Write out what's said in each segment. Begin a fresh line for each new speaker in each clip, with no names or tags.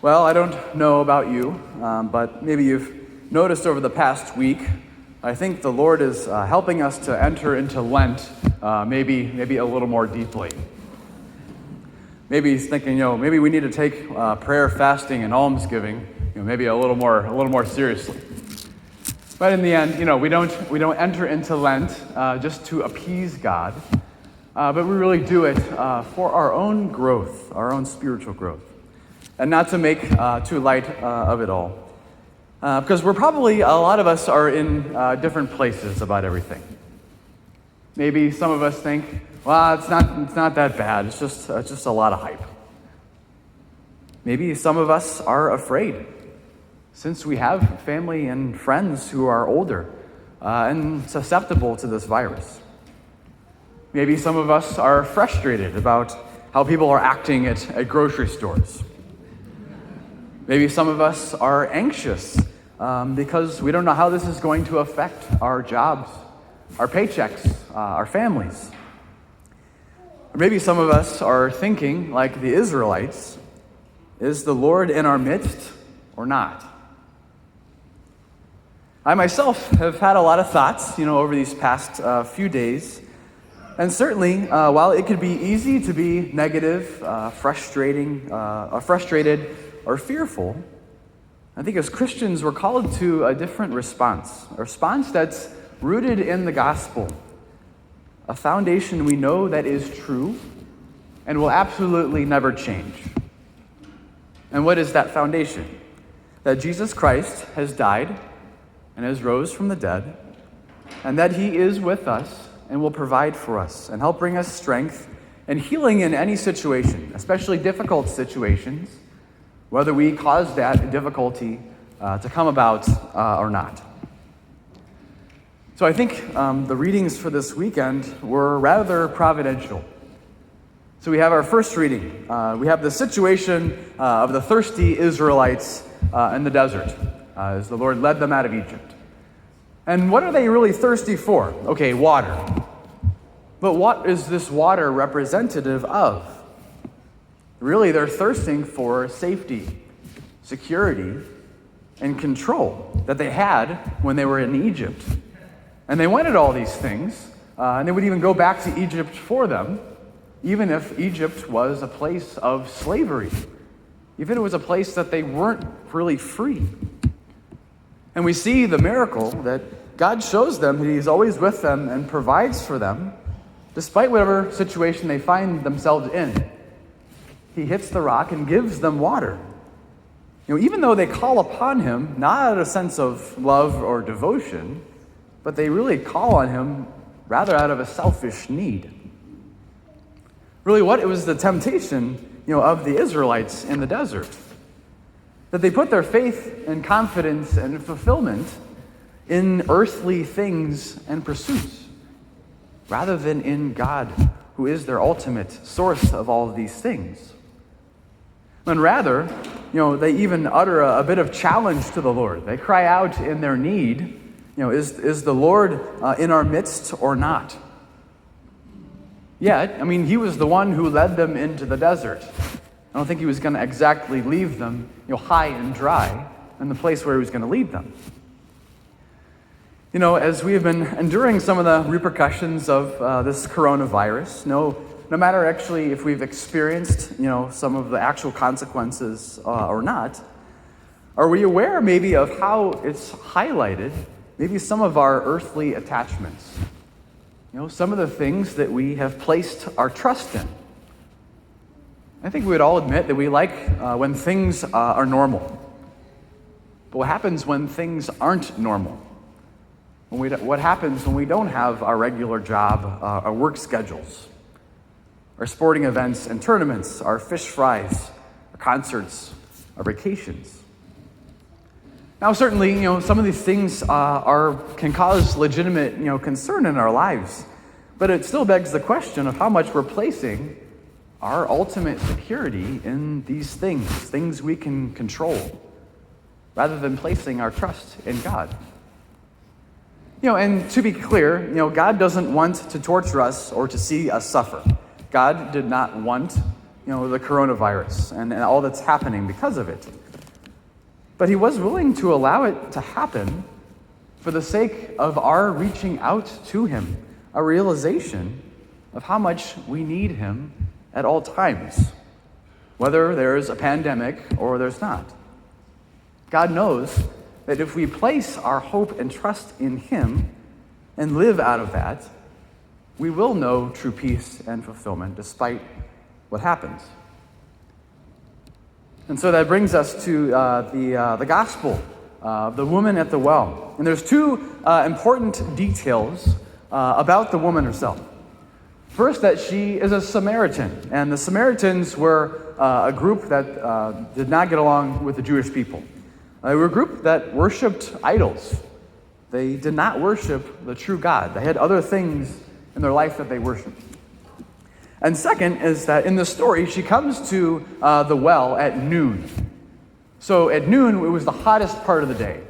Well, I don't know about you, but maybe you've noticed over the past week, I think the Lord is helping us to enter into Lent maybe a little more deeply. Maybe he's thinking, maybe we need to take prayer, fasting, and almsgiving, maybe a little more seriously. But in the end, we don't enter into Lent just to appease God, but we really do it for our own growth, our own spiritual growth, and not to make too light of it all. Because a lot of us are in different places about everything. Maybe some of us think, well, it's not that bad. It's just a lot of hype. Maybe some of us are afraid, since we have family and friends who are older and susceptible to this virus. Maybe some of us are frustrated about how people are acting at grocery stores. Maybe some of us are anxious because we don't know how this is going to affect our jobs, our paychecks, our families. Or maybe some of us are thinking, like the Israelites, is the Lord in our midst or not? I myself have had a lot of thoughts, over these past few days. And certainly, while it could be easy to be negative, frustrated, or fearful, I think as Christians we're called to a different response, a response that's rooted in the gospel, a foundation we know that is true and will absolutely never change. And what is that foundation? That Jesus Christ has died and has rose from the dead, and that he is with us and will provide for us and help bring us strength and healing in any situation, especially difficult situations, whether we cause that difficulty to come about or not. So I think the readings for this weekend were rather providential. So we have our first reading. We have the situation of the thirsty Israelites in the desert as the Lord led them out of Egypt. And what are they really thirsty for? Okay, water. But what is this water representative of? Really, they're thirsting for safety, security, and control that they had when they were in Egypt. And they wanted all these things, and they would even go back to Egypt for them, even if Egypt was a place of slavery, even if it was a place that they weren't really free. And we see the miracle that God shows them that he's always with them and provides for them, despite whatever situation they find themselves in. He hits the rock and gives them water. Even though they call upon him, not out of a sense of love or devotion, but they really call on him rather out of a selfish need. Really, what was the temptation, of the Israelites in the desert? That they put their faith and confidence and fulfillment in earthly things and pursuits, rather than in God, who is their ultimate source of all of these things. And rather, they even utter a bit of challenge to the Lord. They cry out in their need, is the Lord in our midst or not? Yet, he was the one who led them into the desert. I don't think he was going to exactly leave them, high and dry in the place where he was going to lead them. As we have been enduring some of the repercussions of this coronavirus, no matter actually if we've experienced, some of the actual consequences or not, are we aware maybe of how it's highlighted maybe some of our earthly attachments? Some of the things that we have placed our trust in. I think we would all admit that we like when things are normal. But what happens when things aren't normal? What happens when we don't have our regular job, our work schedules, our sporting events and tournaments, our fish fries, our concerts, our vacations? Now, certainly, some of these things can cause legitimate, concern in our lives, but it still begs the question of how much we're placing our ultimate security in these things we can control, rather than placing our trust in God. And to be clear, God doesn't want to torture us or to see us suffer. God did not want the coronavirus and all that's happening because of it. But he was willing to allow it to happen for the sake of our reaching out to him, a realization of how much we need him at all times, whether there's a pandemic or there's not. God knows that if we place our hope and trust in him and live out of that, we will know true peace and fulfillment despite what happens. And so that brings us to the gospel of the woman at the well. And there's two important details about the woman herself. First, that she is a Samaritan, and the Samaritans were a group that did not get along with the Jewish people. They were a group that worshipped idols. They did not worship the true God. They had other things in their life that they worshiped. And second is that in the story, she comes to the well at noon. So at noon, it was the hottest part of the day.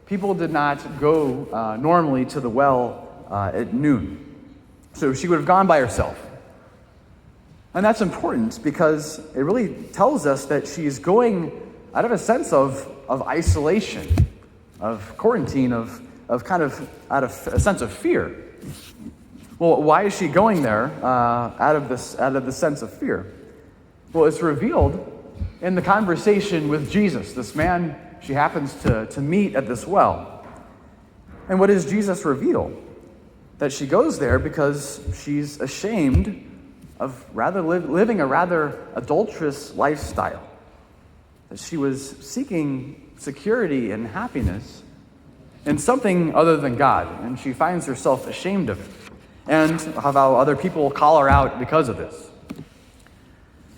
People did not go normally to the well at noon. So she would have gone by herself. And that's important because it really tells us that she's going out of a sense of isolation, of quarantine, of kind of out of a sense of fear. Well, why is she going there out of the sense of fear? Well, it's revealed in the conversation with Jesus, this man she happens to meet at this well. And what does Jesus reveal? That she goes there because she's ashamed of living a rather adulterous lifestyle. That she was seeking security and happiness in something other than God, and she finds herself ashamed of it. And how other people call her out because of this.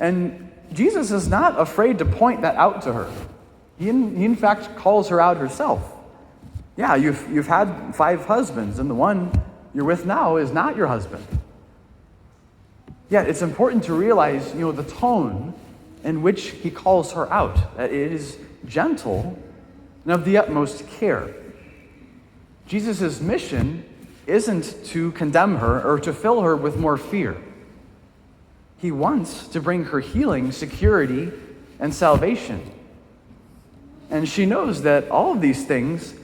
And Jesus is not afraid to point that out to her. He in fact calls her out herself. Yeah, you've had 5 husbands, and the one you're with now is not your husband. Yet it's important to realize, the tone in which he calls her out, that it is gentle and of the utmost care. Jesus' mission isn't to condemn her or to fill her with more fear. He wants to bring her healing, security, and salvation. And he knows that all of these things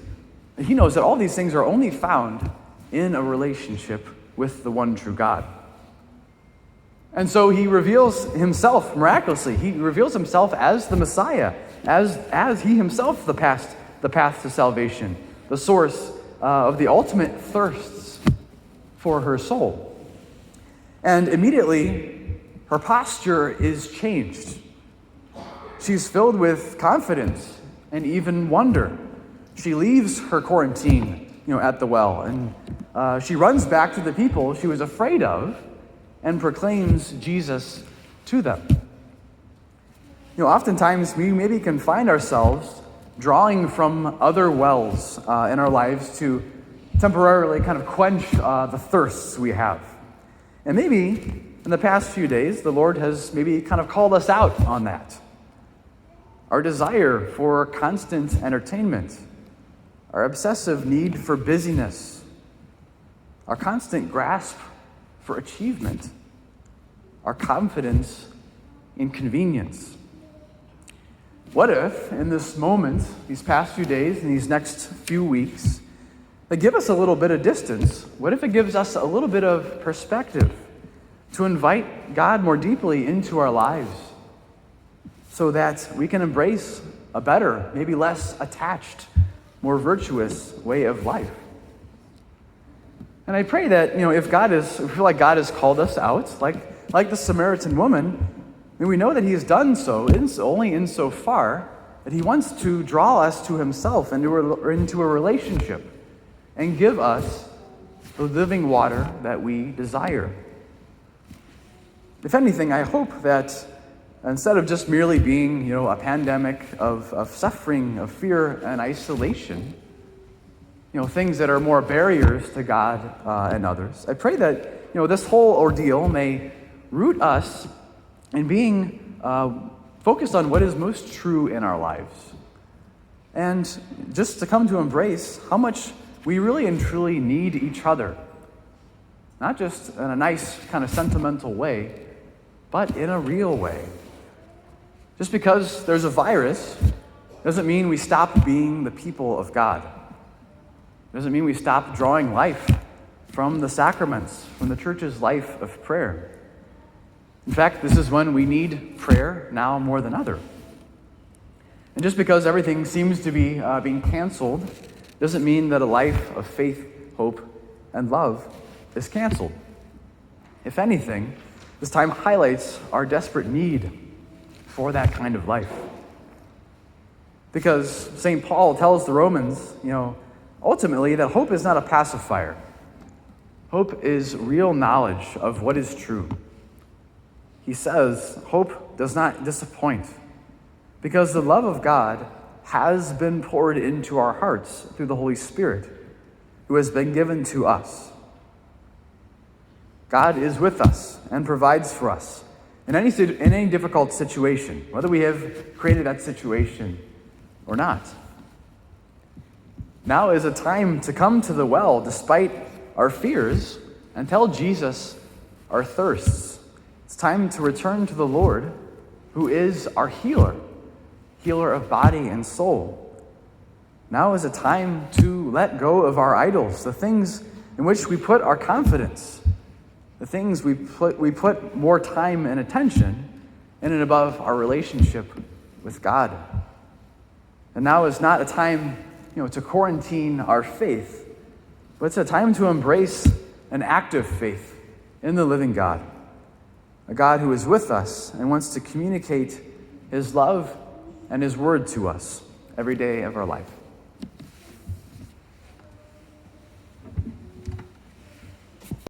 are only found in a relationship with the one true God. And so he reveals himself miraculously. He reveals himself as the Messiah, as he himself the path to salvation, the source of the ultimate thirsts for her soul. And immediately, her posture is changed. She's filled with confidence and even wonder. She leaves her quarantine, at the well, and she runs back to the people she was afraid of and proclaims Jesus to them. Oftentimes we maybe can find ourselves drawing from other wells in our lives to temporarily kind of quench the thirsts we have. And maybe in the past few days, the Lord has maybe kind of called us out on that. Our desire for constant entertainment, our obsessive need for busyness, our constant grasp for achievement, our confidence in convenience. What if, in this moment, these past few days, and these next few weeks, they give us a little bit of distance? What if it gives us a little bit of perspective to invite God more deeply into our lives so that we can embrace a better, maybe less attached, more virtuous way of life? And I pray that, if we feel like God has called us out, like the Samaritan woman, and we know that he has done so only insofar that he wants to draw us to himself and into a relationship and give us the living water that we desire. If anything, I hope that instead of just merely being, a pandemic of suffering, of fear and isolation, things that are more barriers to God and others, I pray that, this whole ordeal may root us in being focused on what is most true in our lives. And just to come to embrace how much we really and truly need each other. Not just in a nice kind of sentimental way, but in a real way. Just because there's a virus doesn't mean we stop being the people of God. Doesn't mean we stop drawing life from the sacraments, from the church's life of prayer. In fact, this is when we need prayer now more than ever. And just because everything seems to be being canceled doesn't mean that a life of faith, hope, and love is canceled. If anything, this time highlights our desperate need for that kind of life. Because St. Paul tells the Romans, ultimately that hope is not a pacifier. Hope is real knowledge of what is true. He says, hope does not disappoint, because the love of God has been poured into our hearts through the Holy Spirit, who has been given to us. God is with us and provides for us in any difficult situation, whether we have created that situation or not. Now is a time to come to the well despite our fears and tell Jesus our thirsts. It's time to return to the Lord, who is our healer of body and soul. Now is a time to let go of our idols, the things in which we put our confidence, the things we put more time and attention in and above our relationship with God. And now is not a time, to quarantine our faith, but it's a time to embrace an active faith in the living God, a God who is with us and wants to communicate his love and his word to us every day of our life.